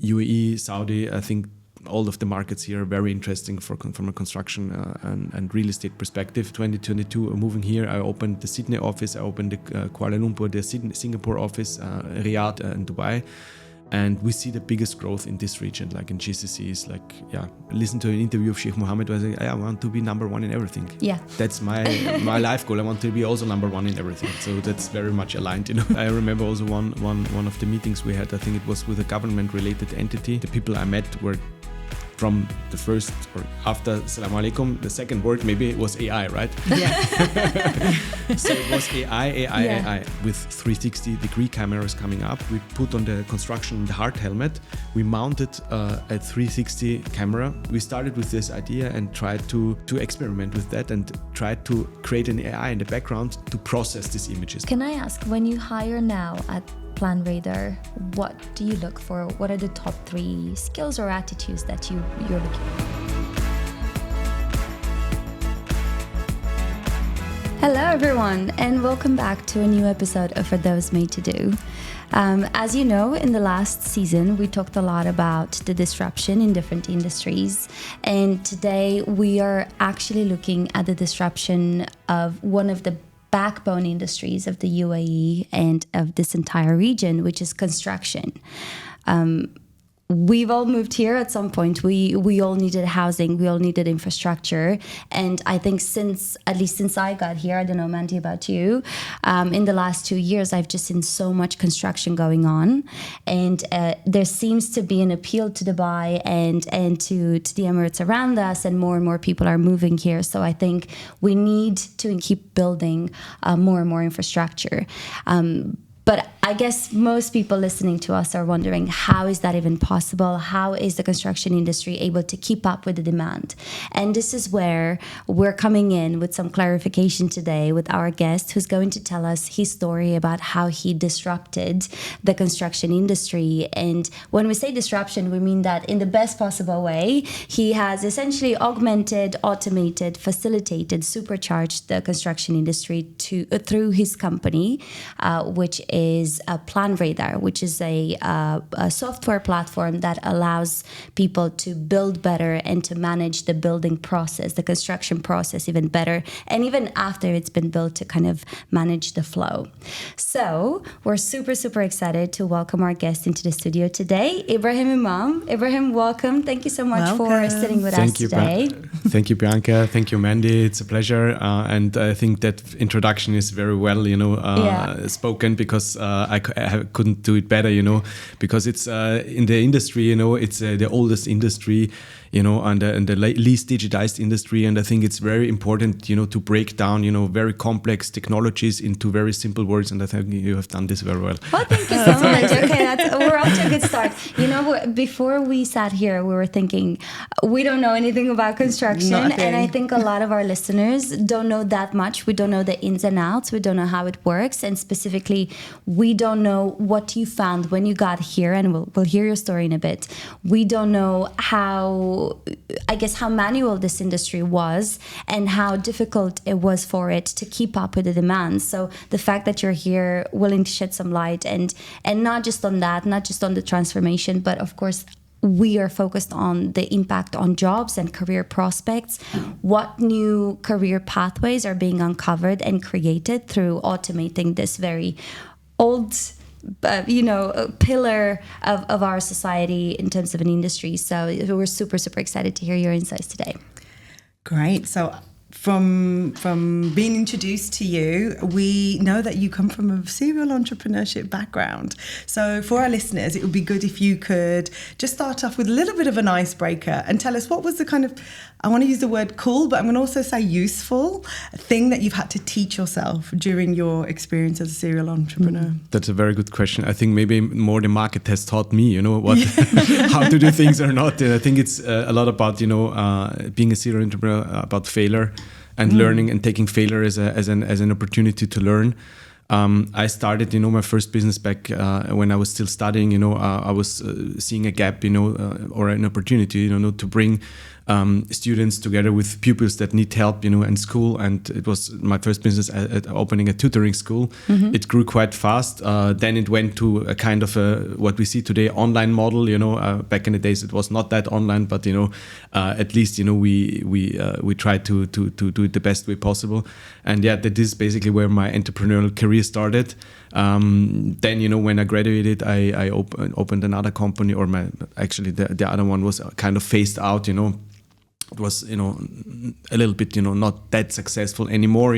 UAE, Saudi, I think all of the markets here are very interesting from a construction and real estate perspective. 2022, moving here, I opened the Sydney office, I opened the Kuala Lumpur, the Singapore office, Riyadh and Dubai. And we see the biggest growth in this region, like in GCCs. Like, listen to an interview of Sheikh Mohammed where I say, I want to be number one in everything. Yeah. That's my life goal. I want to be also number one in everything. So that's very much aligned, you know. I remember also one of the meetings we had, I think it was with a government-related entity. The people I met were from the first or after Assalamu alaikum, the second word maybe was AI, right? Yeah. So it was AI with 360-degree cameras coming up. We put on the construction the hard helmet. We mounted a 360 camera. We started with this idea and tried to experiment with that and tried to create an AI in the background to process these images. Can I ask, when you hire now at PlanRadar, what do you look for? What are the top 3 skills or attitudes that you're looking for? Hello everyone, and welcome back to a new episode of For Those Made to Do. As you know, in the last season, we talked a lot about the disruption in different industries. And today we are actually looking at the disruption of one of the backbone industries of the UAE and of this entire region, which is construction. We've all moved here at some point. We all needed housing, we all needed infrastructure. And I think since I got here, I don't know, Mandy, about you, in the last 2 years, I've just seen so much construction going on. And there seems to be an appeal to Dubai and to the Emirates around us, and more people are moving here. So I think we need to keep building more and more infrastructure. But I guess most people listening to us are wondering, how is that even possible? How is the construction industry able to keep up with the demand? And this is where we're coming in with some clarification today with our guest, who's going to tell us his story about how he disrupted the construction industry. And when we say disruption, we mean that in the best possible way. He has essentially augmented, automated, facilitated, supercharged the construction industry through his company, which is PlanRadar, which is a software platform that allows people to build better and to manage the building process, the construction process even better, and even after it's been built to kind of manage the flow. So we're super excited to welcome our guest into the studio today, Ibrahim Imam. Ibrahim, welcome. Thank you so much for sitting with us today. Thank you, Bianca. Thank you, Mandy. It's a pleasure. And I think that introduction is very well, spoken, because I couldn't do it better, because it's in the industry, it's the oldest industry, and the least digitized industry. And I think it's very important, to break down, very complex technologies into very simple words. And I think you have done this very well. Well, thank you so much. Okay, we're off to a good start. Before we sat here, we were thinking, we don't know anything about construction. Nothing. And I think a lot of our listeners don't know that much. We don't know the ins and outs. We don't know how it works. And specifically, we don't know what you found when you got here. And we'll hear your story in a bit. We don't know how manual this industry was and how difficult it was for it to keep up with the demands. So the fact that you're here willing to shed some light and not just on that, not just on the transformation, but of course, we are focused on the impact on jobs and career prospects. What new career pathways are being uncovered and created through automating this very old pillar of our society in terms of an industry. So we're super excited to hear your insights today. Great. So from being introduced to you, we know that you come from a serial entrepreneurship background. So for our listeners, it would be good if you could just start off with a little bit of an icebreaker and tell us what was the kind of, I want to use the word cool, but I'm going to also say useful thing that you've had to teach yourself during your experience as a serial entrepreneur. That's a very good question. I think maybe more the market has taught me, what, how to do things or not. And I think it's a lot about, being a serial entrepreneur, about failure and learning and taking failure as an opportunity to learn. I started, my first business back when I was still studying. I was seeing a gap, or an opportunity, to bring students together with pupils that need help, in school. And it was my first business at opening a tutoring school. It grew quite fast. Then it went to a kind of what we see today, online model. Back in the days it was not that online, but at least we tried to do it the best way possible. And yeah, that is basically where my entrepreneurial career started. Then when I graduated, I opened another company, or the other one was kind of phased out. It was a little bit not that successful anymore.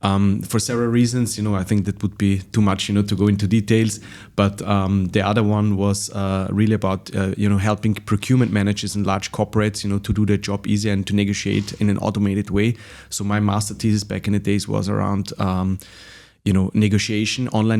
For several reasons. I think that would be too much to go into details. But the other one was really about helping procurement managers in large corporates to do their job easier and to negotiate in an automated way. So my master thesis back in the days was around online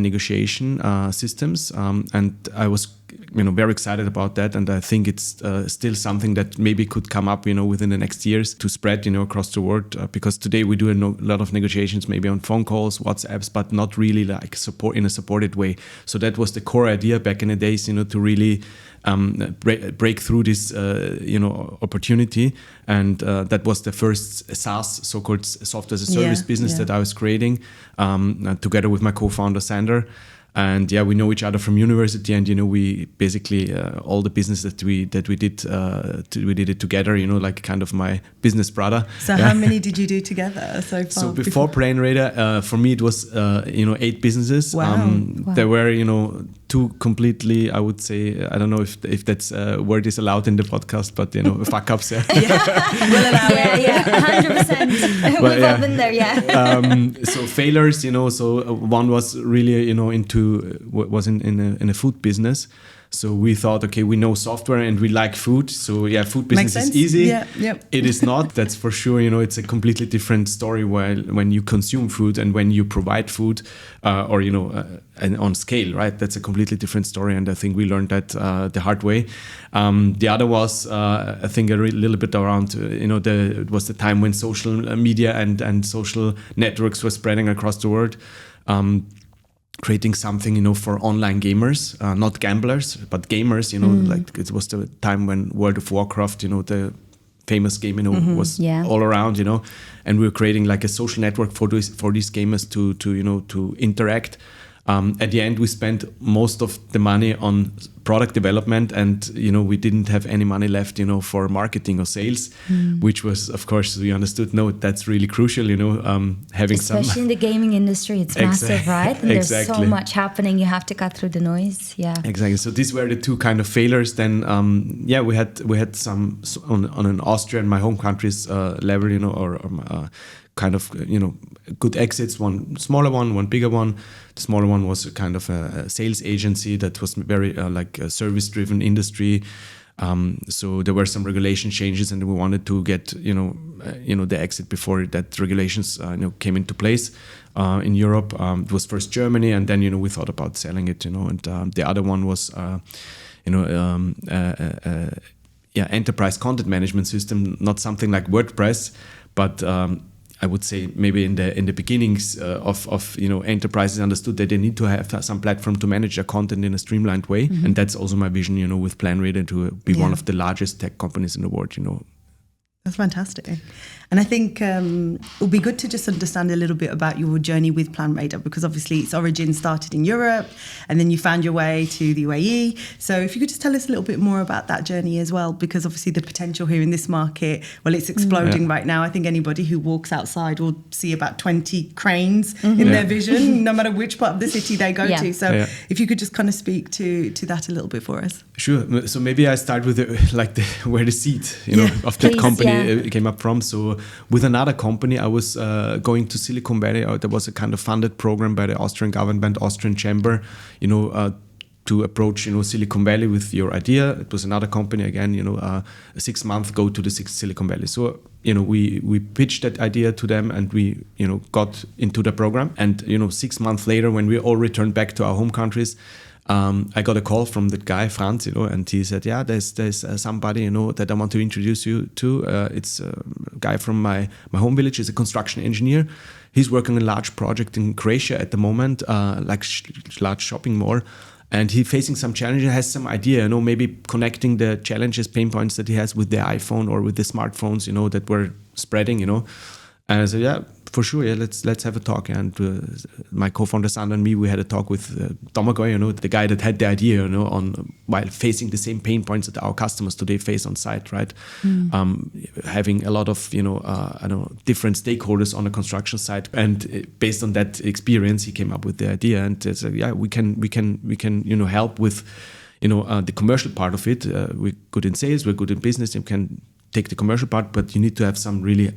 negotiation systems, and I was very excited about that, and I think it's still something that maybe could come up within the next years to spread across the world, because today we do a lot of negotiations maybe on phone calls, WhatsApps, but not really like support in a supported way. So that was the core idea back in the days, to really break through this opportunity, and that was the first SaaS, so-called software as a service business that I was creating together with my co-founder Sander. And yeah, we know each other from university, and we basically all the business that we did we did it together. Like kind of my business brother. So how many did you do together so far? So before PlanRadar, for me it was 8 businesses. Wow. There were two completely, I would say, I don't know if that's word is allowed in the podcast, but fuck ups. We'll allow it. Yeah, 100%. We've all been there. Yeah. So failures. So one was really was in a food business. So we thought, okay, we know software and we like food. So yeah, food business is easy. Yeah, yep. It is not, that's for sure. It's a completely different story when you consume food and when you provide food, and on scale, right? That's a completely different story. And I think we learned that the hard way. The other was, I think, a little bit around, it was the time when social media and social networks were spreading across the world. Creating something, for online gamers, not gamblers, but gamers, like it was the time when World of Warcraft, the famous game, was all around, and we were creating like a social network for these gamers to interact. At the end, we spent most of the money on product development, and we didn't have any money left for marketing or sales, which was, of course, we understood, no, that's really crucial, having especially in the gaming industry, it's massive, right? And there's so much happening, you have to cut through the noise. Exactly. So these were the two kind of failures. Then we had some on an Austrian, my home country's level, or kind of good exits, one smaller one bigger one. The smaller one was a kind of a sales agency that was very like a service driven industry. So there were some regulation changes, and we wanted to get the exit before that regulations came into place in Europe. It was first Germany, and then we thought about selling it, and the other one was enterprise content management system, not something like WordPress, but I would say maybe in the beginnings of enterprises understood that they need to have some platform to manage their content in a streamlined way, and that's also my vision, with PlanRadar to be one of the largest tech companies in the world. That's fantastic. And I think it would be good to just understand a little bit about your journey with PlanRadar, because obviously its origin started in Europe and then you found your way to the UAE. So if you could just tell us a little bit more about that journey as well, because obviously the potential here in this market, well, it's exploding right now. I think anybody who walks outside will see about 20 cranes in their vision, no matter which part of the city they go to. So if you could just kind of speak to that a little bit for us. Sure. So maybe I start with where the seed of that company came up from. So with another company, I was going to Silicon Valley. There was a kind of funded program by the Austrian government, Austrian Chamber, to approach Silicon Valley with your idea. It was another company again, a 6-month go to the Silicon Valley. So we pitched that idea to them, and we got into the program. And 6 months later, when we all returned back to our home countries, I got a call from that guy, Franz, and he said, yeah, there's somebody, that I want to introduce you to. It's a guy from my home village. He's a construction engineer. He's working on a large project in Croatia at the moment, large shopping mall. And he's facing some challenges, has some idea, maybe connecting the challenges, pain points that he has with the iPhone or with the smartphones, that were spreading, And I said, yeah, for sure, yeah, let's have a talk. And my co-founder Sandra and me, we had a talk with Domagoj, the guy that had the idea, on while facing the same pain points that our customers today face on site, right? Having a lot of different stakeholders on the construction site, and based on that experience, he came up with the idea and said, yeah, we can help with the commercial part of it. We're good in sales, we're good in business. You can take the commercial part, but you need to have some really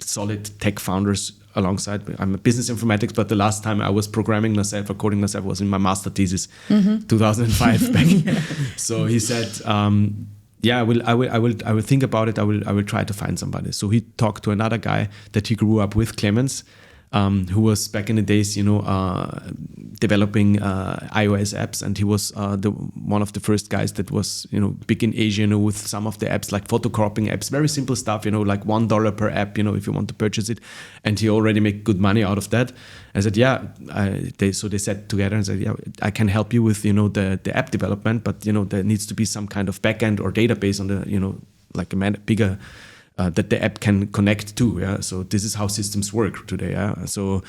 solid tech founders alongside. I'm a business informatics, but the last time I was programming myself or coding myself was in my master thesis, 2005 back. So he said, I will think about it. I will try to find somebody. So he talked to another guy that he grew up with, Clemens, who was back in the days, developing iOS apps, and he was one of the first guys that was, big in Asia, with some of the apps like photocropping apps, very simple stuff, like $1 per app, if you want to purchase it, and he already make good money out of that. I said, they sat together and said, yeah, I can help you with, the app development, but there needs to be some kind of backend or database on the, like a bigger. That the app can connect to. Yeah, so this is how systems work today. Yeah, so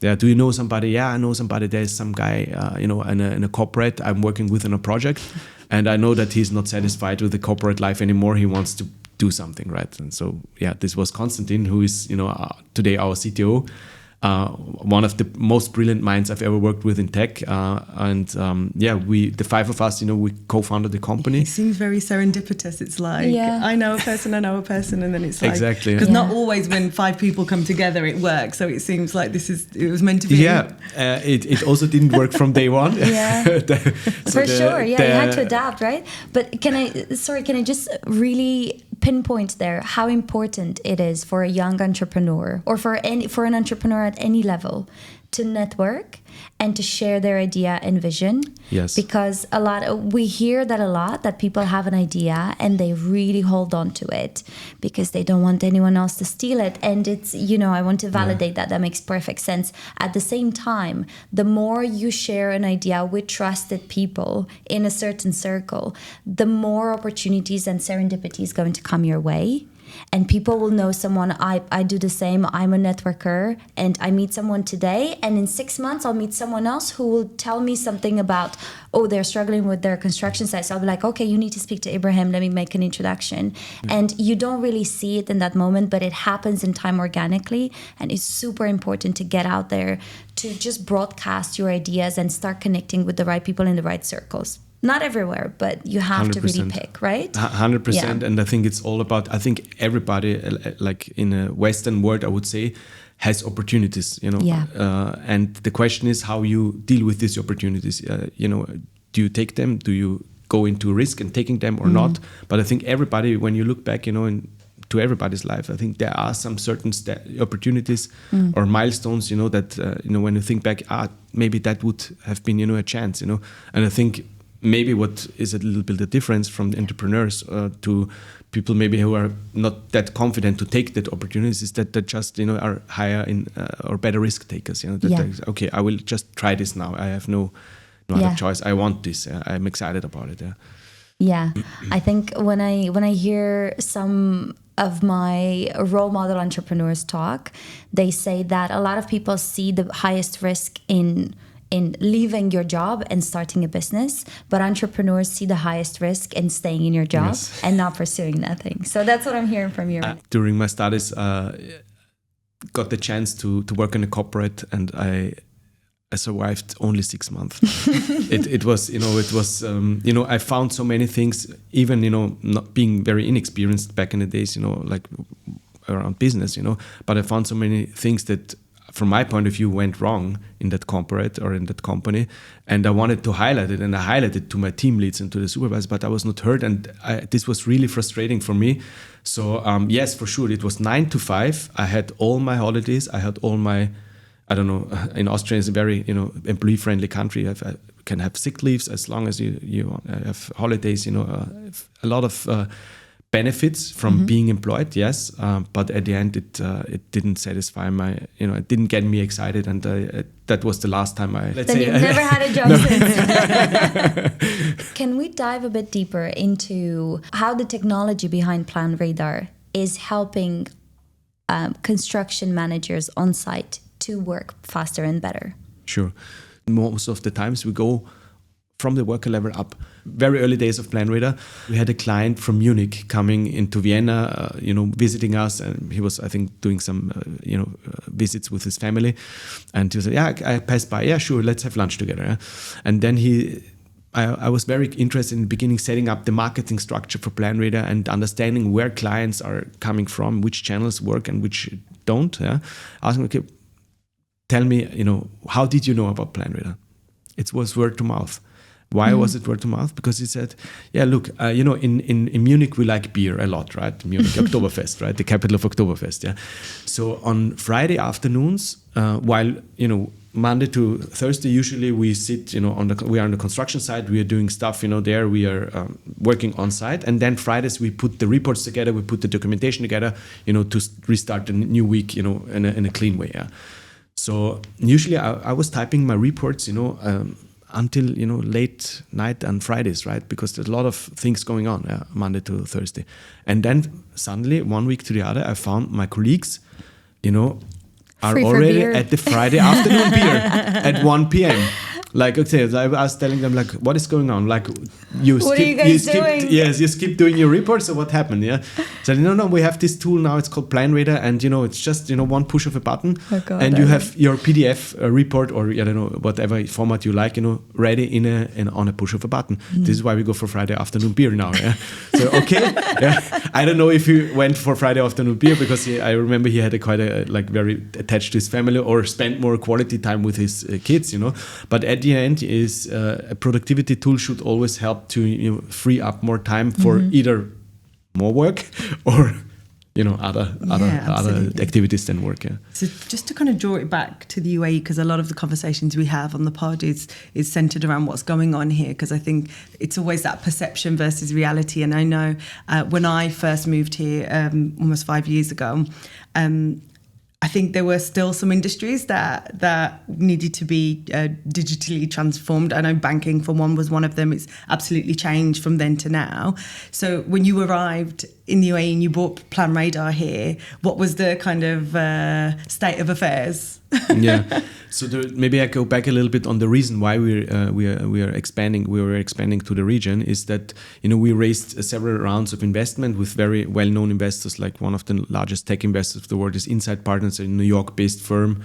do you know somebody? Yeah, I know somebody. There's some guy, in a corporate I'm working with in a project, and I know that he's not satisfied with the corporate life anymore. He wants to do something, right? And so this was Konstantin, who is today our CTO. One of the most brilliant minds I've ever worked with in tech, the five of us, we co-founded the company. It seems very serendipitous. It's like I know a person, and then it's like exactly, because not always when five people come together it works. So it seems like it was meant to be. Yeah, it also didn't work from day one. Yeah, for sure. Yeah, you had to adapt, right? But can I just really pinpoint there how important it is for a young entrepreneur or for an entrepreneur at any level to network and to share their idea and vision. Yes. Because we hear that a lot, that people have an idea and they really hold on to it because they don't want anyone else to steal it. And it's, I want to validate that. That makes perfect sense. At the same time, the more you share an idea with trusted people in a certain circle, the more opportunities and serendipity is going to come your way. And people will know someone. I do the same. I'm a networker, and I meet someone today, and in 6 months I'll meet someone else who will tell me something about, they're struggling with their construction site. So I'll be like, okay, you need to speak to Ibrahim. Let me make an introduction. And you don't really see it in that moment, but it happens in time organically, and it's super important to get out there to just broadcast your ideas and start connecting with the right people in the right circles. Not everywhere, but you have 100%. To really pick, right? 100%. Yeah. And I think it's all about, I think everybody, like in a Western world, I would say, has opportunities, Yeah. And the question is how you deal with these opportunities. Do you take them? Do you go into risk and taking them or not? But I think everybody, when you look back, to everybody's life, I think there are some certain opportunities or milestones, that, when you think back, maybe that would have been, a chance, And I think maybe what is a little bit the difference from the entrepreneurs to people maybe who are not that confident to take that opportunities is that they just are higher in or better risk takers. Okay, I will just try this now. I have no other choice. I want this. I'm excited about it. Yeah, I think when I hear some of my role model entrepreneurs talk, they say that a lot of people see the highest risk in leaving your job and starting a business, but entrepreneurs see the highest risk in staying in your job and not pursuing nothing. So that's what I'm hearing from you. During my studies, got the chance to work in a corporate, and I survived only 6 months. it was I found so many things, even not being very inexperienced back in the days, like around business, but I found so many things that, from my point of view, went wrong in that corporate or in that company, and I wanted to highlight it, and I highlighted to my team leads and to the supervisors, but I was not heard, and this was really frustrating for me. So yes, for sure, it was 9 to 5. I had all my holidays. I had all my, I don't know. In Austria, is a very employee-friendly country. I have can have sick leaves as long as you have holidays, a lot of benefits from being employed, yes, but at the end it didn't satisfy it didn't get me excited, and that was the last time you've never had a job since. Can we dive a bit deeper into how the technology behind PlanRadar is helping construction managers on site to work faster and better? Sure. Most of the times we go from the worker level up. Very early days of PlanRadar, we had a client from Munich coming into Vienna, visiting us, and he was, I think, doing some, visits with his family. And he said, "Yeah, I passed by. Yeah, sure, let's have lunch together." Yeah? And then I was very interested in the beginning setting up the marketing structure for PlanRadar and understanding where clients are coming from, which channels work and which don't. Yeah? Asking, okay, tell me, how did you know about PlanRadar? It was word to mouth. Why was it word to mouth? Because he said, yeah, look, in Munich, we like beer a lot, right? Munich, Oktoberfest, right? The capital of Oktoberfest, yeah. So on Friday afternoons, while, Monday to Thursday, usually we sit, we are on the construction site, we are doing stuff, there, we are working on site. And then Fridays, we put the reports together, we put the documentation together, to restart the new week, in a clean way, yeah. So usually I was typing my reports, until late night on Fridays, right? Because there's a lot of things going on Monday to Thursday, and then suddenly 1 week to the other, I found my colleagues, are Free already beer. at the Friday afternoon beer at 1 p.m. Like, okay, I was telling them, like, what is going on? Like, What are you guys doing? Yes, you skip doing your reports, so what happened? Yeah. So no, we have this tool now. It's called PlanRadar, and it's just one push of a button, and you have your PDF report, or I don't know, whatever format you like, ready on a push of a button. This is why we go for Friday afternoon beer now. Yeah. So okay, yeah. I don't know if he went for Friday afternoon beer because I remember he had quite a very attached to his family or spent more quality time with his kids, But at the end, is a productivity tool should always help to free up more time for either more work or other activities than work. Yeah. So just to kind of draw it back to the UAE, because a lot of the conversations we have on the pod is centered around what's going on here, because I think it's always that perception versus reality. And I know when I first moved here almost 5 years ago, I think there were still some industries that needed to be digitally transformed. I know banking, for one, was one of them. It's absolutely changed from then to now. So when you arrived in the UAE and you brought PlanRadar here, what was the kind of state of affairs? Yeah. So maybe I go back a little bit on the reason why we are expanding. We were expanding to the region is that we raised several rounds of investment with very well-known investors. Like one of the largest tech investors of the world is Insight Partners, a New York-based firm,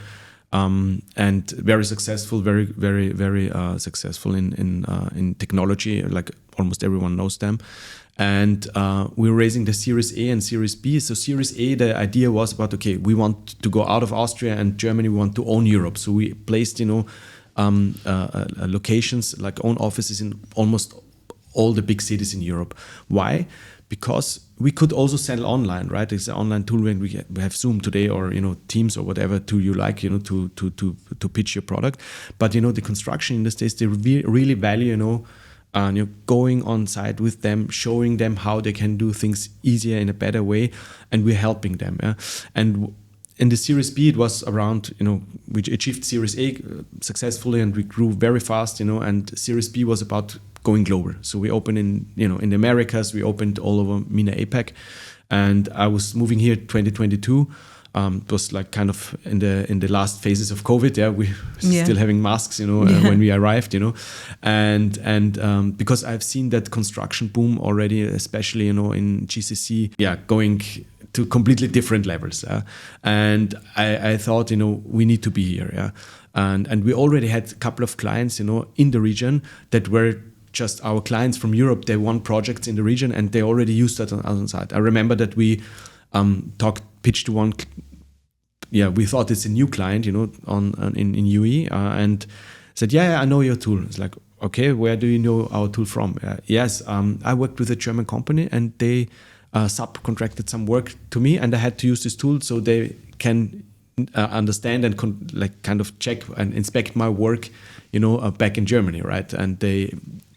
and very successful, very very very successful in technology. Like almost everyone knows them. And we were raising the Series A and Series B. So Series A, the idea was about, okay, we want to go out of Austria and Germany. We want to own Europe. So we placed, locations, like own offices in almost all the big cities in Europe. Why? Because we could also sell online, right? It's an online tool when we have Zoom today or, Teams or whatever tool you like, to pitch your product. But, the construction industries, they really value, going on site with them, showing them how they can do things easier in a better way, and we're helping them. Yeah? And in the Series B, it was around, we achieved Series A successfully, and we grew very fast, and Series B was about going global. So we opened in the Americas, we opened all over MENA, APAC, and I was moving here 2022. It was like kind of in the last phases of COVID. Yeah, we still having masks, when we arrived, and because I've seen that construction boom already, especially in GCC, going to completely different levels. And I thought, we need to be here. Yeah, and we already had a couple of clients, in the region that were just our clients from Europe. They won projects in the region and they already used that on site. I remember that we pitched to one. Yeah, we thought it's a new client, in UE, and said, I know your tool. It's like, okay, where do you know our tool from? Yes, I worked with a German company and they subcontracted some work to me, and I had to use this tool so they can understand and kind of check and inspect my work, back in Germany, right? And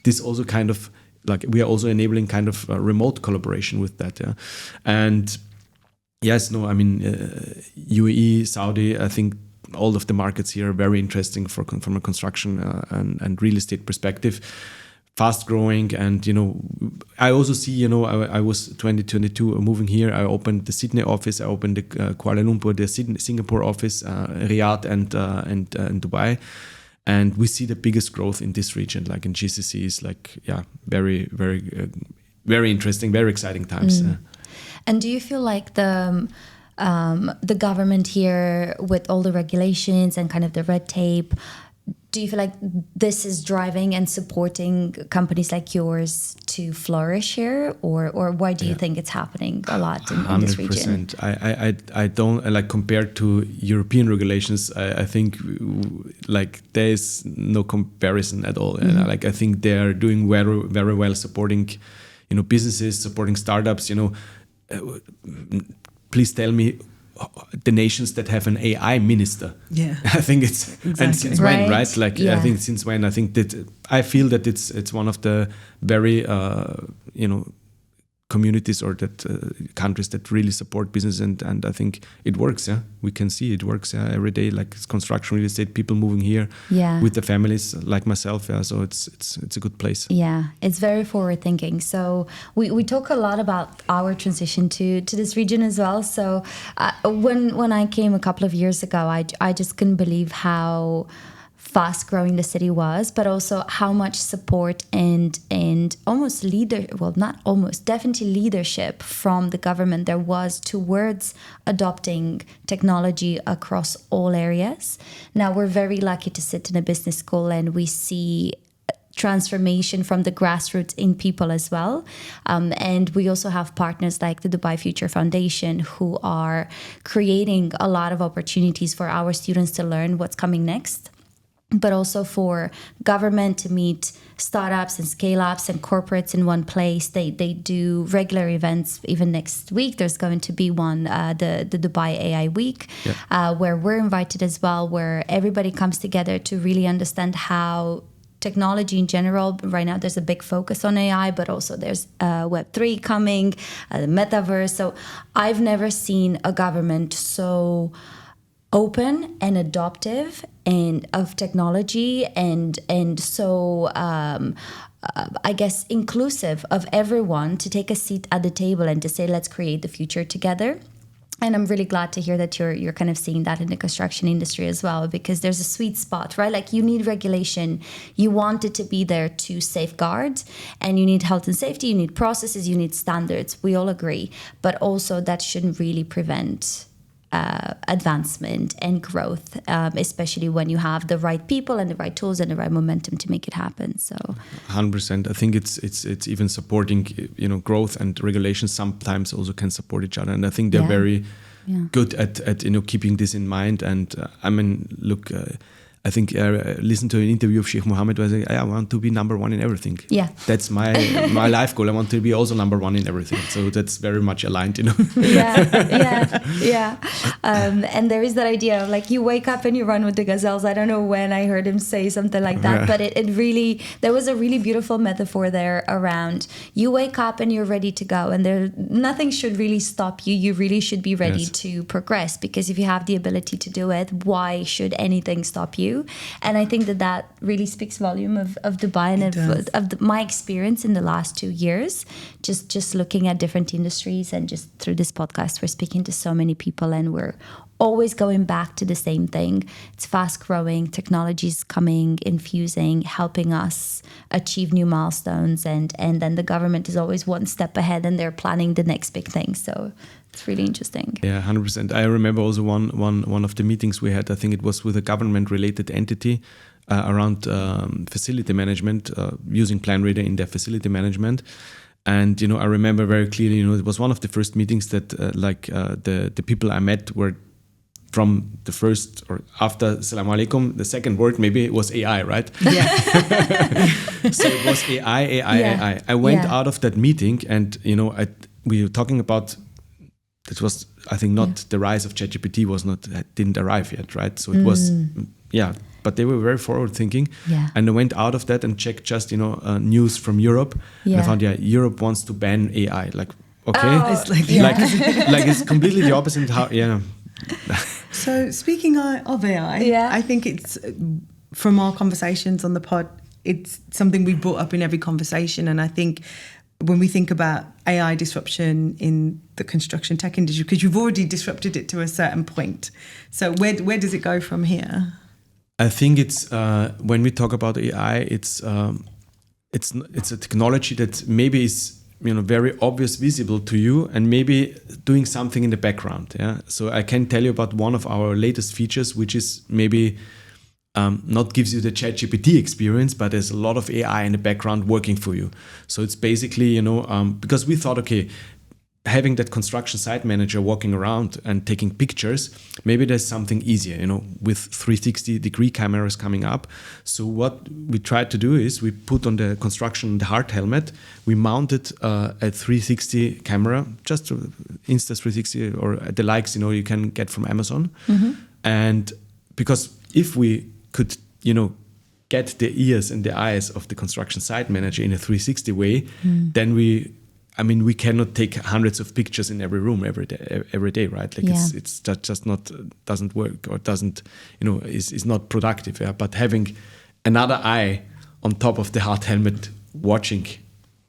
this also kind of like we are also enabling kind of remote collaboration with that, yeah. And yes, no, I mean UAE, Saudi, I think all of the markets here are very interesting from a construction and real estate perspective. Fast growing, and I also see, I was 2022 moving here. I opened the Sydney office, I opened the Kuala Lumpur, the Singapore office, Riyadh, and Dubai, and we see the biggest growth in this region, like in GCC, like very very interesting, very exciting times. And do you feel like the government here, with all the regulations and kind of the red tape, do you feel like this is driving and supporting companies like yours to flourish here, or why do you think it's happening a lot in this region? 100%. I don't like, compared to European regulations. I think like there is no comparison at all. And like I think they are doing very very well, supporting businesses, supporting startups. Please tell me the nations that have an AI minister. Yeah, I think it's exactly. And since when, right? Like I think since when? I think that I feel that it's one of the very communities or that countries that really support business, and I think it works. Yeah, we can see it works every day. Like it's construction, real estate, people moving here with their families, like myself. Yeah, so it's a good place. Yeah, it's very forward thinking. So we talk a lot about our transition to this region as well. So when I came a couple of years ago, I just couldn't believe how fast growing the city was, but also how much support and almost definitely leadership from the government there was towards adopting technology across all areas. Now we're very lucky to sit in a business school, and we see transformation from the grassroots in people as well. And we also have partners like the Dubai Future Foundation, who are creating a lot of opportunities for our students to learn what's coming next, but also for government to meet startups and scale-ups and corporates in one place. They do regular events. Even next week, there's going to be one, the Dubai AI Week, where we're invited as well, where everybody comes together to really understand how technology in general. Right now, there's a big focus on AI, but also there's Web3 coming, the metaverse. So I've never seen a government so open and adoptive and of technology and so I guess inclusive of everyone to take a seat at the table and to say, let's create the future together. And I'm really glad to hear that you're kind of seeing that in the construction industry as well, because there's a sweet spot, right? Like you need regulation, you want it to be there to safeguard, and you need health and safety, you need processes, you need standards. We all agree, but also that shouldn't really prevent advancement and growth, especially when you have the right people and the right tools and the right momentum to make it happen. So 100%. I think it's even supporting, growth, and regulations sometimes also can support each other. And I think they're very good at keeping this in mind. And look, I think I listened to an interview of Sheikh Mohammed where I say, I want to be number one in everything. Yeah. That's my life goal. I want to be also number one in everything. So that's very much aligned, Yeah. And there is that idea of like you wake up and you run with the gazelles. I don't know when I heard him say something like that, but it really, there was a really beautiful metaphor there around you wake up and you're ready to go, and nothing should really stop you. You really should be ready to progress, because if you have the ability to do it, why should anything stop you? And I think that really speaks volume of Dubai and of my experience in the last 2 years, just looking at different industries, and just through this podcast, we're speaking to so many people, and we're always going back to the same thing. It's fast growing, technologies coming, infusing, helping us achieve new milestones, and then the government is always one step ahead, and they're planning the next big thing. So it's really interesting. Yeah, 100%. I remember also one of the meetings we had, I think it was with a government-related entity around facility management, using PlanRadar in their facility management. And, I remember very clearly, it was one of the first meetings that the people I met were from the first, or after Assalamu alaikum, the second word maybe was AI, right? Yeah. So it was AI. I went out of that meeting, and, we were talking about that was, I think, not the rise of ChatGPT didn't arrive yet, right? So it was, but they were very forward thinking. Yeah. And I went out of that and checked just, news from Europe. And I found, Europe wants to ban AI. Like, okay. It's like like it's completely the opposite. So speaking of AI, I think it's, from our conversations on the pod, it's something we brought up in every conversation. And I think when we think about AI disruption in the construction tech industry, because you've already disrupted it to a certain point. So where does it go from here? I think it's when we talk about AI, it's a technology that maybe is very obvious, visible to you, and maybe doing something in the background. Yeah. So I can tell you about one of our latest features, which is maybe not gives you the ChatGPT experience, but there's a lot of AI in the background working for you. So it's basically, because we thought, okay, having that construction site manager walking around and taking pictures, maybe there's something easier, with 360-degree cameras coming up. So what we tried to do is we put on the construction, the hard helmet, we mounted a 360 camera, just Insta360 or the likes, you can get from Amazon. Mm-hmm. And because if we could, get the ears and the eyes of the construction site manager in a 360 way, then we cannot take hundreds of pictures in every room every day, right? Like it's just not, doesn't work, or doesn't, is not productive. Yeah? But having another eye on top of the hard helmet watching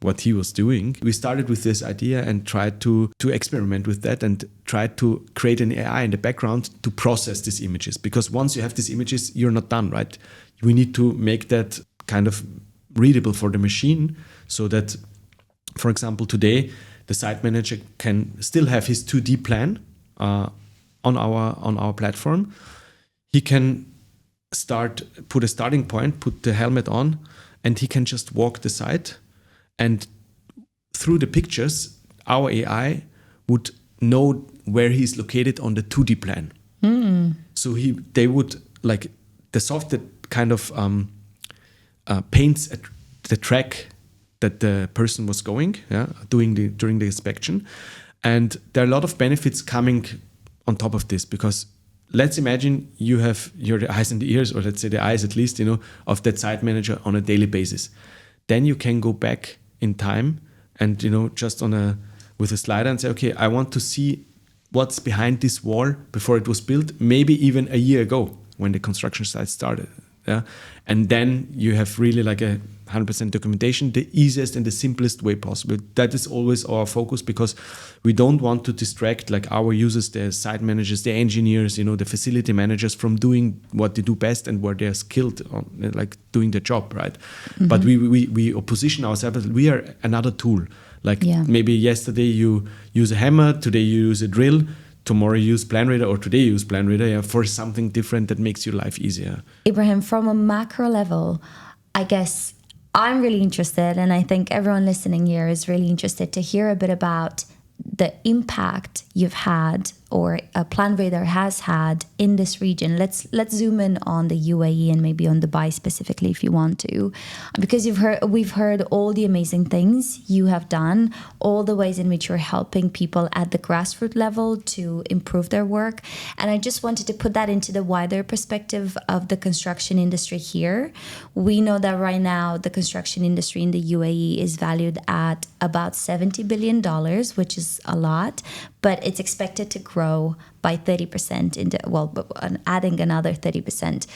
what he was doing, we started with this idea and tried to experiment with that and tried to create an AI in the background to process these images. Because once you have these images, you're not done, right? We need to make that kind of readable for the machine so that, for example, today the site manager can still have his 2D plan on our platform. He can put a starting point, put the helmet on, and he can just walk the site. And through the pictures, our AI would know where he's located on the 2D plan. So they would, like, the software kind of paints the track that the person was going, during the inspection. And there are a lot of benefits coming on top of this, because let's imagine you have your eyes and the ears, or let's say the eyes at least, of that site manager on a daily basis. Then you can go back in time and, just with a slider and say, okay, I want to see what's behind this wall before it was built, maybe even a year ago when the construction site started. Yeah. And then you have really like a 100% documentation, the easiest and the simplest way possible. That is always our focus, because we don't want to distract like our users, the site managers, the engineers, the facility managers from doing what they do best and where they're skilled on, like doing the job, right? Mm-hmm. But we position ourselves, we are another tool. Like maybe yesterday you use a hammer, today you use a drill, tomorrow you use PlanRadar, or today you use PlanRadar for something different that makes your life easier. Ibrahim, from a macro level, I guess I'm really interested, and I think everyone listening here is really interested to hear a bit about the impact you've had, or PlanRadar has had in this region. Let's zoom in on the UAE and maybe on Dubai specifically, if you want to, because we've heard all the amazing things you have done, all the ways in which you're helping people at the grassroots level to improve their work. And I just wanted to put that into the wider perspective of the construction industry here. We know that right now the construction industry in the UAE is valued at about $70 billion, which is a lot, but it's expected to grow by 30% adding another 30%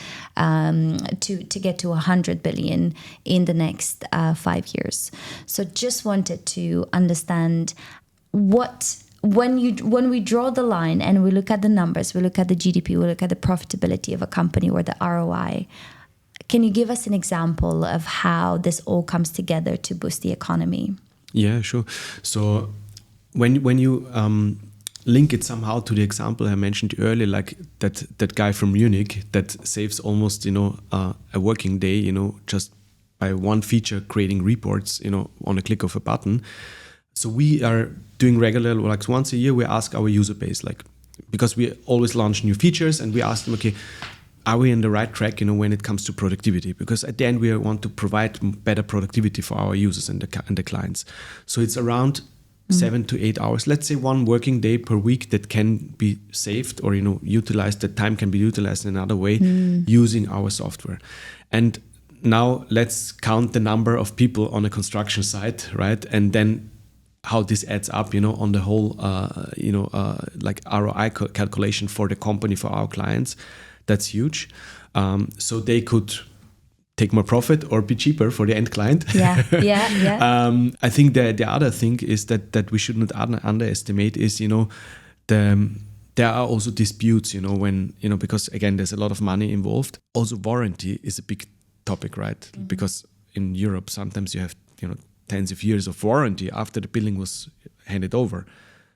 to get to 100 billion in the next 5 years. So just wanted to understand when we draw the line and we look at the numbers, we look at the GDP, we look at the profitability of a company or the ROI. Can you give us an example of how this all comes together to boost the economy? Yeah, sure. So when you link it somehow to the example I mentioned earlier, like that guy from Munich that saves almost a working day, just by one feature creating reports, on a click of a button. So we are doing regular, like once a year, we ask our user base, like, because we always launch new features, and we ask them, okay, are we on the right track, when it comes to productivity? Because at the end, we want to provide better productivity for our users and the clients. So it's around 7 to 8 hours, let's say 1 working day per week that can be saved or, utilized, that time can be utilized in another way using our software. And now let's count the number of people on a construction site, right? And then how this adds up, on the whole, like ROI calculation for the company, for our clients. That's huge. So they could take more profit or be cheaper for the end client. Yeah. I think the other thing is that we should not underestimate is, there are also disputes, when, because again, there's a lot of money involved. Also warranty is a big topic, right? Because in Europe, sometimes you have, tens of years of warranty after the building was handed over.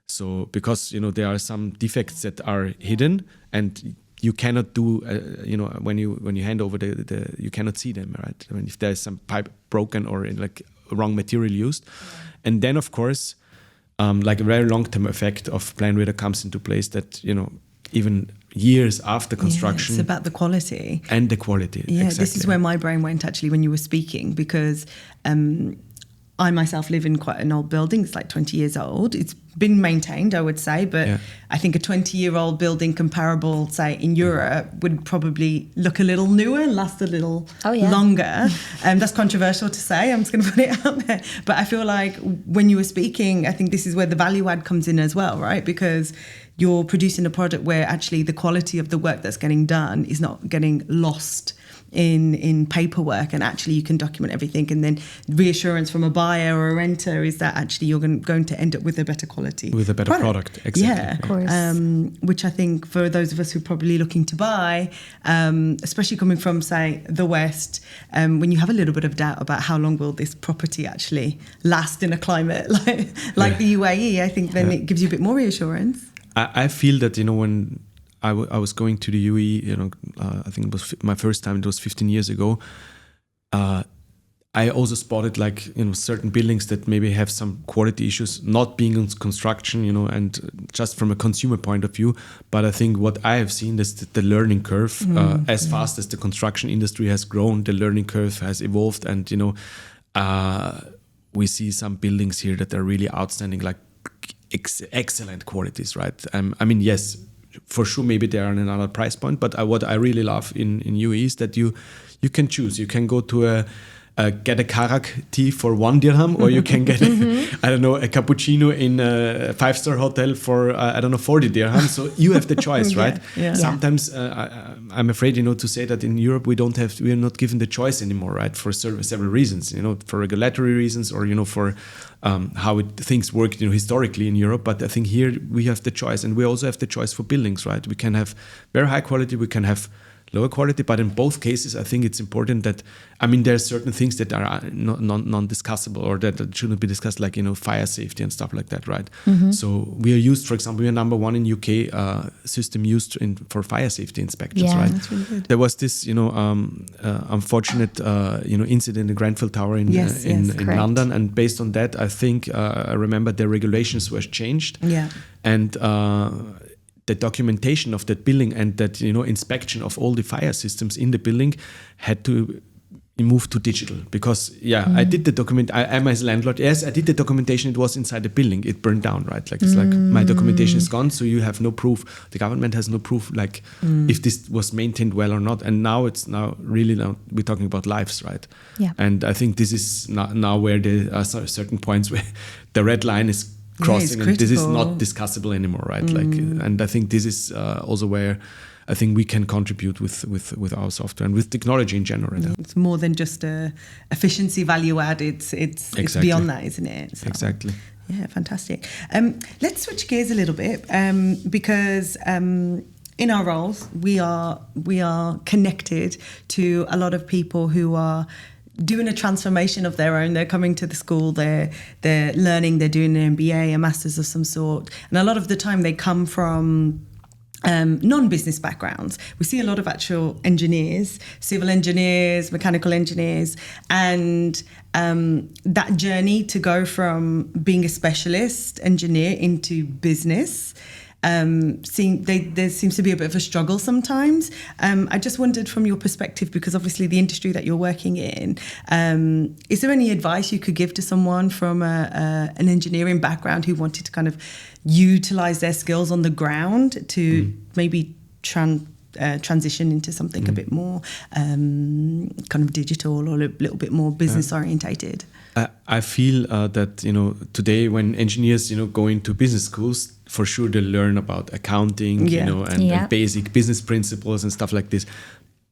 So because, there are some defects that are hidden and you cannot do, when you hand over the you cannot see them, right? I mean, if there's some pipe broken or like wrong material used. And then, of course, like a very long-term effect of PlanRadar comes into place that, even years after construction. It's about the quality. And the quality, Yeah, exactly. This is where my brain went actually when you were speaking, because I myself live in quite an old building. It's like 20 years old. It's been maintained, I would say, but I think a 20-year-old building comparable, say, in Europe would probably look a little newer and last a little longer. That's controversial to say. I'm just going to put it out there. But I feel like when you were speaking, I think this is where the value add comes in as well, right? Because you're producing a product where actually the quality of the work that's getting done is not getting lost in paperwork, and actually you can document everything, and then reassurance from a buyer or a renter is that actually you're going to end up with a better quality, with a better product. Exactly. Yeah, of course. Which I think for those of us who are probably looking to buy, especially coming from, say, the West, when you have a little bit of doubt about how long will this property actually last in a climate like the UAE, I think then it gives you a bit more reassurance. I feel that, when I was going to the UAE, I think it was my first time, it was 15 years ago. I also spotted certain buildings that maybe have some quality issues, not being in construction, and just from a consumer point of view. But I think what I have seen is that the learning curve, as fast as the construction industry has grown, the learning curve has evolved. And, we see some buildings here that are really outstanding, like excellent qualities, right? I mean, yes, for sure, maybe they are on another price point, but what I really love in UAE is that you can choose. You can go to get a karak tea for 1 dirham, or you can get a cappuccino in a 5-star hotel for 40 dirhams. So you have the choice, right? Yeah. Sometimes I'm afraid, to say that in Europe we are not given the choice anymore, right? For several reasons, for regulatory reasons, or for how things work, historically in Europe. But I think here we have the choice, and we also have the choice for buildings, right? We can have very high quality, we can have lower quality, but in both cases, I think it's important that, there are certain things that are non-discussable, or that shouldn't be discussed, like, fire safety and stuff like that, right? Mm-hmm. So we are used, for example, we are number one in UK system used for fire safety inspections, right? That's really good. There was this, unfortunate, incident in Grenfell Tower in London, and based on that, I think I remember the regulations were changed, and the documentation of that building and that inspection of all the fire systems in the building had to move to digital, because I did the document. I am as a landlord. Yes, I did the documentation. It was inside the building. It burned down, right? Like it's like my documentation is gone, so you have no proof. The government has no proof, like if this was maintained well or not. And now we're talking about lives, right? Yeah. And I think this is now where there are certain points where the red line is crossing, and this is not discussable anymore, right? Like, and I think this is also where I think we can contribute with our software and with technology in general. It's more than just a efficiency value add. It's beyond that, isn't it? So, exactly. Yeah, fantastic. Let's switch gears a little bit, because in our roles we are connected to a lot of people who are doing a transformation of their own. They're coming to the school, they're learning, they're doing an MBA, a master's of some sort. And a lot of the time they come from non-business backgrounds. We see a lot of actual engineers, civil engineers, mechanical engineers, and that journey to go from being a specialist engineer into business there seems to be a bit of a struggle sometimes. I just wondered from your perspective, because obviously the industry that you're working in, is there any advice you could give to someone from an engineering background who wanted to kind of utilize their skills on the ground to maybe transition into something a bit more kind of digital or a little bit more business orientated? I feel that, you know, today when engineers, you know, go into business schools, for sure they learn about accounting, you know, and basic business principles and stuff like this.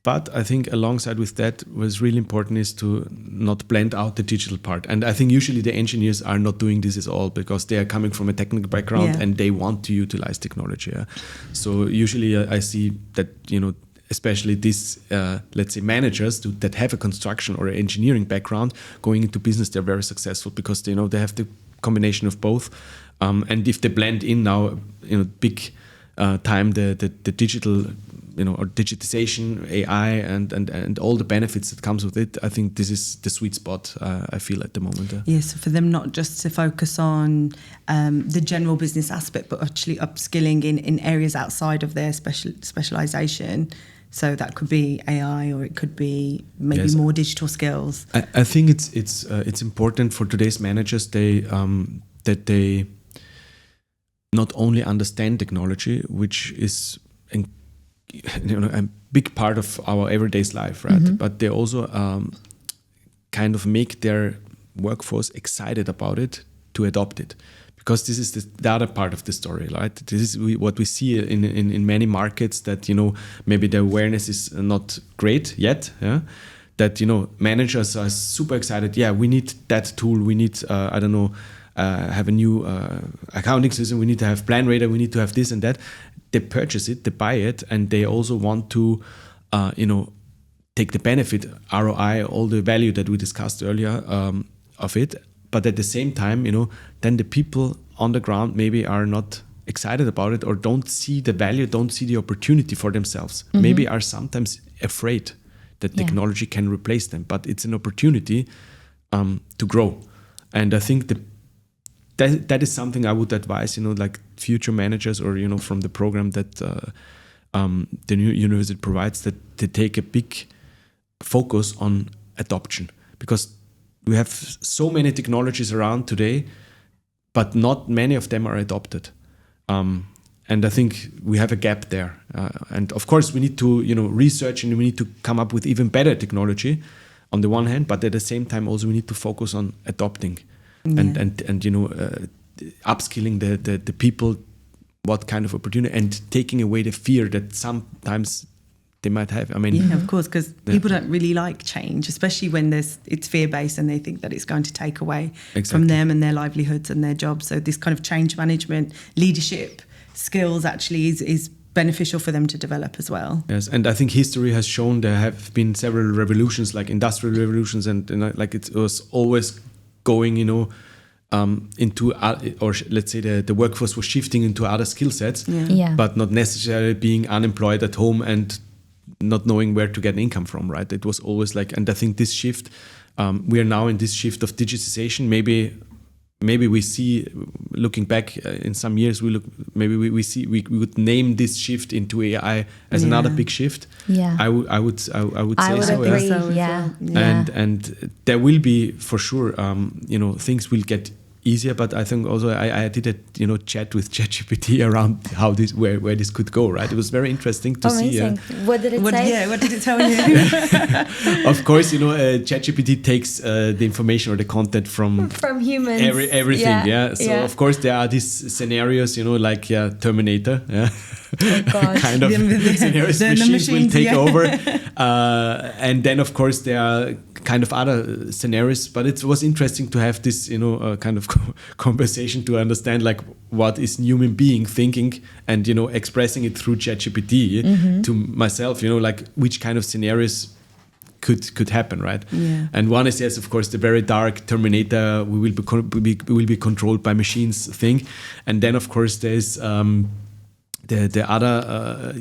But I think alongside with that, what's really important is to not blend out the digital part. And I think usually the engineers are not doing this at all because they are coming from a technical background and they want to utilize technology. So usually I see that, you know, especially these, let's say, managers that have a construction or engineering background going into business, they're very successful because they know they have the combination of both. And if they blend in now, you know, big time the digital, you know, or digitization, AI, and all the benefits that comes with it, I think this is the sweet spot I feel at the moment. Yes, so for them not just to focus on the general business aspect, but actually upskilling in areas outside of their specialization. So that could be AI, or it could be maybe more digital skills. I think it's important for today's managers that they not only understand technology, which is a big part of our everyday's life, right? But they also kind of make their workforce excited about it to adopt it. Because this is the other part of the story, right? This is what we see in many markets, that, you know, maybe the awareness is not great yet. Yeah? That, you know, managers are super excited. Yeah, we need that tool. We need, have a new accounting system. We need to have PlanRadar. We need to have this and that. They purchase it, they buy it, and they also want to, take the benefit, ROI, all the value that we discussed earlier of it. But at the same time, you know, then the people on the ground maybe are not excited about it, or don't see the value, don't see the opportunity for themselves. Maybe are sometimes afraid that technology can replace them, but it's an opportunity to grow. And I think that is something I would advise, you know, like future managers, or, you know, from the program that the new university provides, that they take a big focus on adoption, because we have so many technologies around today, but not many of them are adopted. And I think we have a gap there. And of course, we need to, you know, research, and we need to come up with even better technology on the one hand, but at the same time also we need to focus on adopting and you know, upskilling the people, what kind of opportunity, and taking away the fear that sometimes they might have. I mean, of course, because people don't really like change, especially when it's fear-based and they think that it's going to take away from them and their livelihoods and their jobs. So this kind of change management, leadership skills actually is beneficial for them to develop as well. Yes, and I think history has shown there have been several revolutions, like industrial revolutions, and, you know, like it was always going, you know, into, or let's say the workforce was shifting into other skill sets, but not necessarily being unemployed at home and not knowing where to get income from, right? It was always like, and I think this shift, we are now in this shift of digitization. Maybe we see, looking back in some years, we would name this shift into AI as another big shift. Yeah, I would say so. Agree. And there will be for sure, you know, things will get easier, but I think also I did a, you know, chat with ChatGPT around how this where this could go, right? It was very interesting to see. What did it say? Yeah, what did it tell you? Of course, you know, ChatGPT takes the information or the content from humans, everything. So of course there are these scenarios, you know, like Terminator, kind of scenarios. Machines will take over, and then of course there are kind of other scenarios, but it was interesting to have this, you know, kind of conversation to understand like what is human being thinking, and, you know, expressing it through ChatGPT to myself, you know, like which kind of scenarios could happen, right? And one is, yes, of course, the very dark Terminator, we will be controlled by machines thing, and then of course there's the other,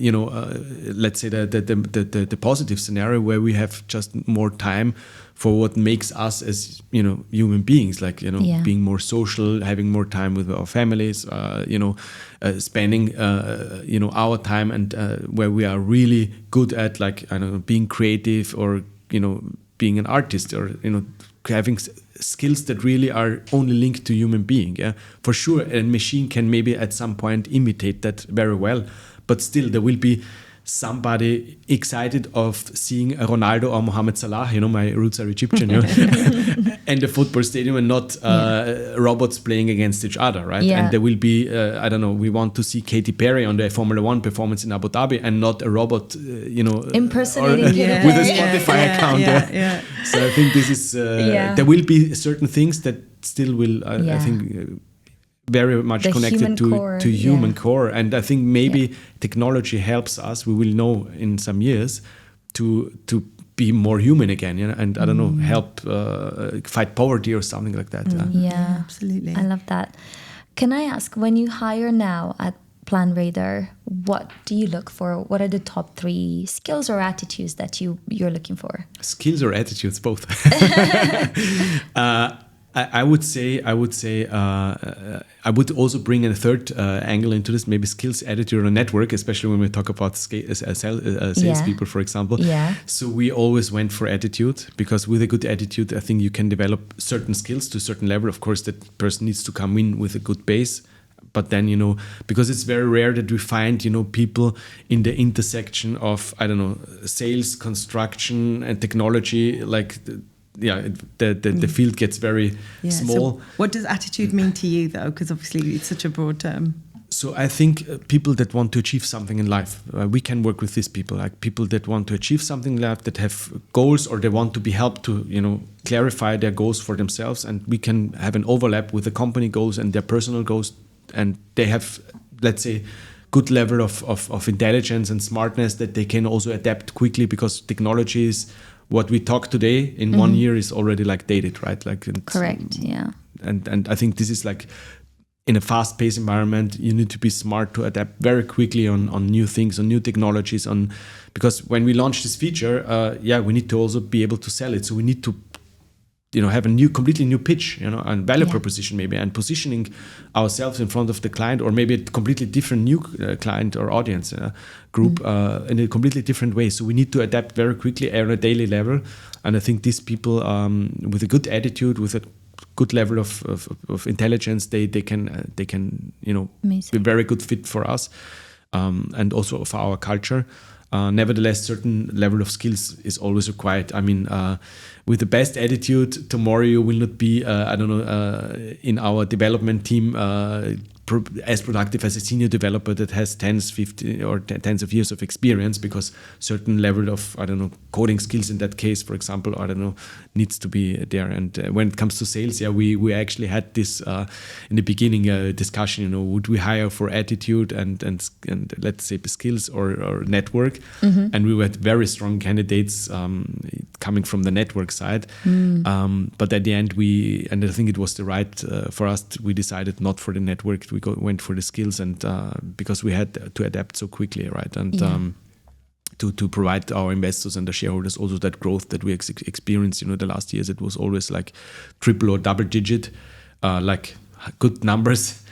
let's say the positive scenario where we have just more time for what makes us as human beings, like being more social, having more time with our families, spending our time, and where we are really good at, like, I don't know, being creative, or being an artist, or having skills that really are only linked to human being. Yeah, for sure, a machine can maybe at some point imitate that very well, but still there will be somebody excited of seeing a Ronaldo or Mohamed Salah, my roots are Egyptian, and the football stadium, and not robots playing against each other, right? Yeah. And there will be, I don't know, we want to see Katy Perry on the Formula 1 performance in Abu Dhabi, and not a robot, impersonating with a Spotify account. Yeah. So I think this is, there will be certain things that still will, I think, very much the connected to human core. And I think maybe technology helps us, we will know in some years, to be more human again, and I don't know, help fight poverty or something like that. Yeah, absolutely. I love that. Can I ask, when you hire now at PlanRadar, what do you look for? What are the top 3 skills or attitudes that you're looking for? Skills or attitudes, both. I would say I would also bring a third angle into this, maybe skills, attitude, or network, especially when we talk about salespeople, for example. Yeah. So we always went for attitude, because with a good attitude, I think you can develop certain skills to a certain level. Of course, that person needs to come in with a good base. But then, because it's very rare that we find, people in the intersection of, I don't know, sales, construction, and technology, like the field gets very small. So what does attitude mean to you, though? Because obviously it's such a broad term. So I think people that want to achieve something in life, we can work with these people, like people that want to achieve something in life, that have goals, or they want to be helped to, clarify their goals for themselves. And we can have an overlap with the company goals and their personal goals. And they have, let's say, good level of intelligence and smartness, that they can also adapt quickly, because technology is what we talk today in 1 year is already like dated, right? Like correct, yeah. And I think this is like, in a fast-paced environment, you need to be smart to adapt very quickly on new things, on new technologies, because when we launch this feature, we need to also be able to sell it. So we need to have a completely new pitch, and value proposition maybe, and positioning ourselves in front of the client, or maybe a completely different new client or audience group in a completely different way. So we need to adapt very quickly on a daily level. And I think these people with a good attitude, with a good level of intelligence, they can be a very good fit for us, and also for our culture. Nevertheless, certain level of skills is always required. I mean, with the best attitude, tomorrow you will not be, in our development team as productive as a senior developer that has 50 or tens of years of experience, because certain level of, coding skills in that case, for example, needs to be there. And when it comes to sales, we actually had this in the beginning discussion, would we hire for attitude and let's say skills or network? And we had very strong candidates coming from the network side. But at the end, and I think it was the right for us, we decided not for the network. We went for the skills, and because we had to adapt so quickly, right? And to provide our investors and the shareholders also that growth that we experienced, the last years, it was always like triple or double digit, like good numbers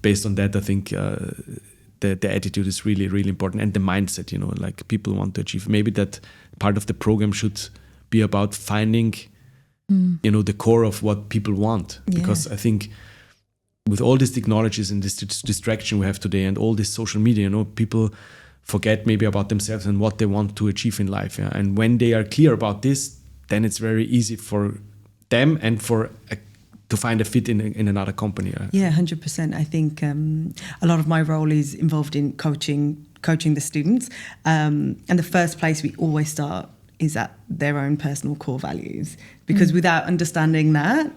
based on that, I think the attitude is really, really important, and the mindset, like people want to achieve. Maybe that part of the program should be about finding, the core of what people want, because I think with all these technologies and this distraction we have today and all this social media, people forget maybe about themselves and what they want to achieve in life. Yeah? And when they are clear about this, then it's very easy for them and to find a fit in another company. Yeah, 100%. I think a lot of my role is involved in coaching the students. And the first place we always start is at their own personal core values. Because without understanding that,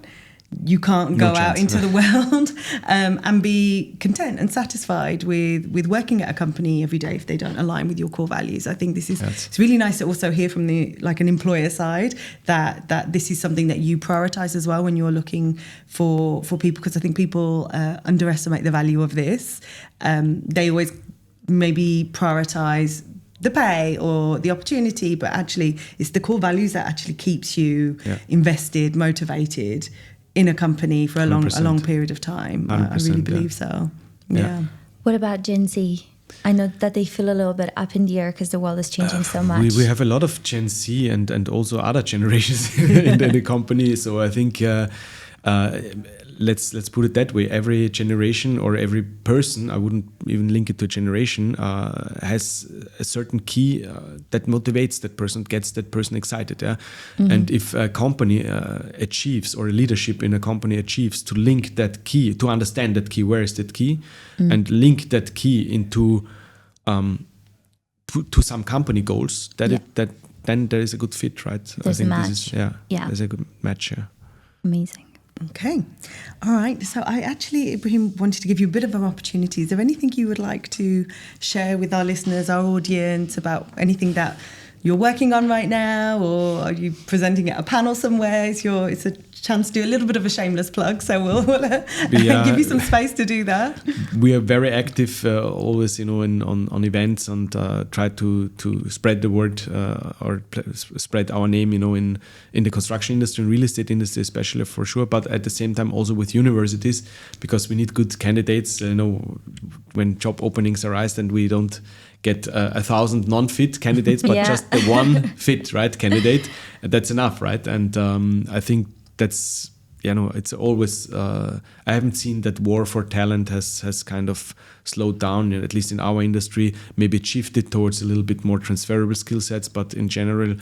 you can't go out into the world and be content and satisfied with working at a company every day if they don't align with your core values. I think this is it's really nice to also hear from an employer side that this is something that you prioritize as well when you're looking for people, because I think people underestimate the value of this. They always maybe prioritize the pay or the opportunity, but actually it's the core values that actually keeps you invested, motivated in a company for a long period of time. I really believe so. Yeah. What about Gen Z? I know that they feel a little bit up in the air because the world is changing so much. We have a lot of Gen Z and also other generations in the company. So I think let's put it that way. Every generation or every person, I wouldn't even link it to a generation, has a certain key that motivates that person, gets that person excited. Yeah? Mm-hmm. And if a company achieves, or a leadership in a company achieves to link that key, to understand that key, where is that key, and link that key into to some company goals, then there is a good fit, right? There's I think a match. This is, there's a good match. Yeah. Amazing. Okay. All right. So I actually, Ibrahim, wanted to give you a bit of an opportunity. Is there anything you would like to share with our listeners, our audience, about anything that you're working on right now, or are you presenting at a panel somewhere? It's a chance to do a little bit of a shameless plug, so we'll give you some space to do that. We are very active always, on events, and try to spread the word or spread our name, in the construction industry and real estate industry, especially, for sure. But at the same time, also with universities, because we need good candidates. When job openings arise, and we don't get 1,000 non-fit candidates, but just the one fit, right, candidate, that's enough, right? And I think that's, it's always, I haven't seen that war for talent has kind of slowed down, at least in our industry. Maybe it shifted towards a little bit more transferable skill sets, but in general,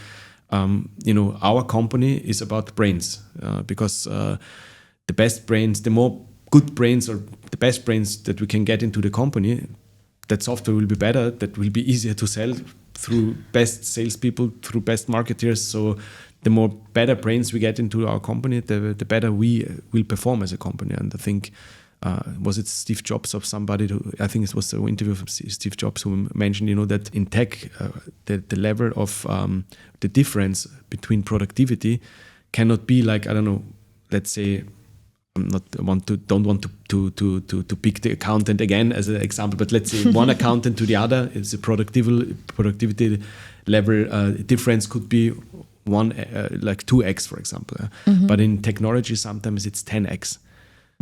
our company is about brains, because the best brains, the more good brains or the best brains that we can get into the company, that software will be better, that will be easier to sell through best salespeople, through best marketers. So the more better brains we get into our company, the better we will perform as a company. And I think, was it Steve Jobs or somebody, I think it was an interview from Steve Jobs who mentioned, that in tech, the level of the difference between productivity cannot be like, I don't know, let's say, don't want to pick the accountant again as an example, but let's say one accountant to the other, is a productivity level difference could be like 2x, for example. Mm-hmm. But in technology, sometimes it's 10x.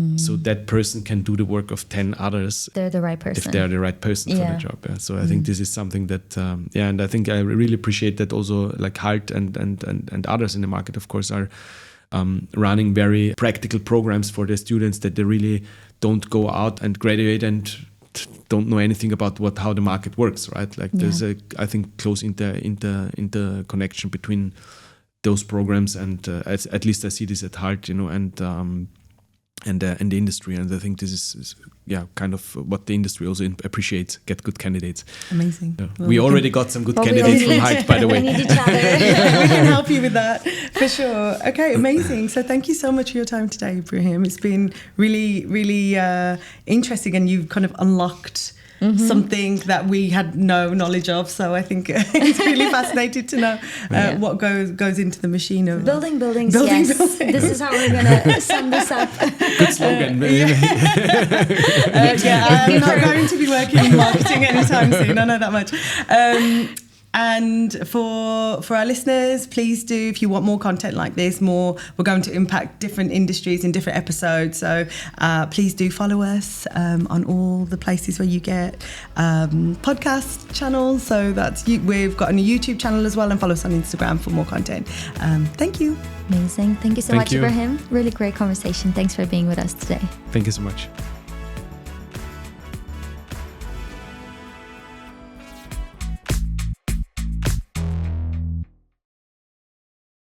Mm-hmm. So that person can do the work of 10 others. They're the right person. If they're the right person for the job. Yeah. So I think this is something that, and I think I really appreciate that also, like Halt and others in the market, of course, are running very practical programs for their students, that they really don't go out and graduate and don't know anything about how the market works, right? Like there's I think close interconnection between those programs, and at least I see this at Halt, and the industry, and I think this is kind of what the industry also appreciates. Get good candidates. Amazing. Yeah. Well, we already got some good candidates from Halt, by the way. We need each other. We can help you with that for sure. Okay, amazing. So thank you so much for your time today, Ibrahim. It's been really, really interesting, and you've kind of unlocked something that we had no knowledge of. So I think it's really fascinating to know what goes into the machine of building buildings. Buildings. This is how we're gonna sum this up. Good slogan. I'm not going to be working in marketing anytime soon. I know that much. And for our listeners, please do, if you want more content like this, we're going to impact different industries in different episodes. So please do follow us on all the places where you get podcast channels. So we've got a YouTube channel as well, and follow us on Instagram for more content. Thank you. Amazing. Thank you so much, Ibrahim. Really great conversation. Thanks for being with us today. Thank you so much.